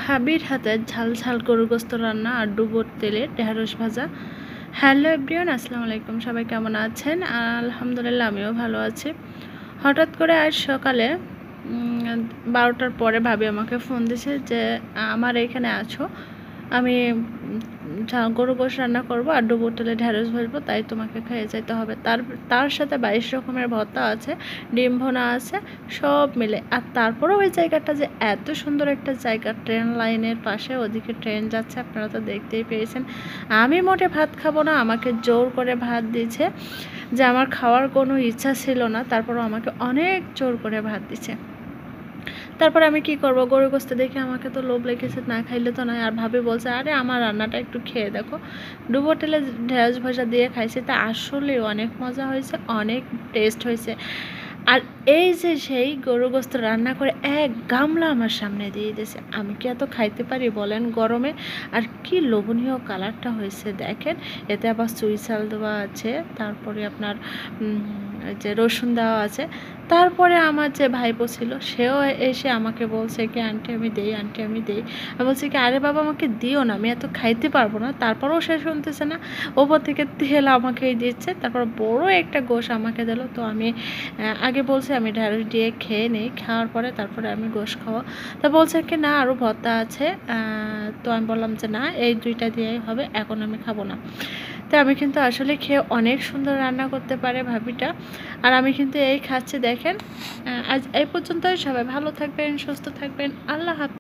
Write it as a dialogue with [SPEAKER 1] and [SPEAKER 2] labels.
[SPEAKER 1] ভাবির হাতে ঝাল ঝাল গরুর গোস্ত রান্না আর ডুবোর তেলে ঢেঁড়স ভাজা। হ্যালো এভরিওয়ান, আসসালামু আলাইকুম। সবাই কেমন আছেন? আলহামদুলিল্লাহ, আমিও ভালো আছি। হঠাৎ করে আজ সকালে 12টার পরে ভাবি আমাকে ফোন দিছে যে আমার এখানে আছো, আমি গরু গোশ রান্না করব আর ডুবোর তেলে ঢেঁড়স ভাজবো, তাই তোমাকে খেয়ে যেতে হবে। তার সাথে 22 রকমের ভর্তা আছে, ডিম ভোনা আছে, সব মিলে। আর তারপরেও ওই জায়গাটা যে এত সুন্দর একটা জায়গা, ট্রেন লাইনের পাশে, ওদিকে ট্রেন যাচ্ছে, আপনারা তো দেখতেই পেয়েছেন। আমি মোটে ভাত খাবো না, আমাকে জোর করে ভাত দিয়েছে, যে আমার খাওয়ার কোনো ইচ্ছা ছিল না, তারপরও আমাকে অনেক জোর করে ভাত দিচ্ছে। তারপর আমি কি করব, গরু গোস্ত দেখে আমাকে তো লোভ লেগেছে, না খাইলে তো নয়। আর ভাবি বলছে, আরে আমার রান্নাটা একটু খেয়ে দেখো। ডুবো তেলে ঢেঁড়স ভাজা দিয়ে খাইছে, তা আসলে অনেক মজা হয়েছে, অনেক টেস্ট হয়েছে। আর এই যে সেই গরু গোস্ত রান্না করে এক গামলা আমার সামনে দিয়ে দিয়েছে, আমি কি এত খাইতে পারি বলেন গরমে? আর কি লোভনীয় কালারটা হয়েছে দেখেন। এতে আবার চুই ঝাল দেওয়া আছে, তারপরে আপনার যে রসুন দেওয়া আছে। তারপরে আমার যে ভাইপো ছিল, সেও এসে আমাকে বলছে কি, আন্টি আমি দেই, আন্টি আমি দেই। আমি বলছি কি, আরে বাবা আমাকে দিও না, আমি এত খাইতে পারবো না। তারপরেও সে শুনতেছে না, ওপর থেকে তেল আমাকেই দিচ্ছে। তারপর বড় একটা গোশ আমাকে দিল। তো আমি আগে বলছি আমি ঢেঁড়স দিয়ে খেয়ে নিই, খাওয়ার পরে তারপরে আমি গোশ খাওয়া। তা বলছে কি না, আরও ভর্তা আছে। তো আমি বললাম যে না, এই দুইটা দিয়েই হবে, এখন আমি খাবো না। তো আমি কিন্তু আসলে খেয়ে অনেক সুন্দর রান্না করতে পারে ভাবিটা। আর আমি কিন্তু এই খাচ্ছি দেখেন। আজ এই পর্যন্তই, সবাই ভালো থাকবেন, সুস্থ থাকবেন, আল্লাহ হাফেজ।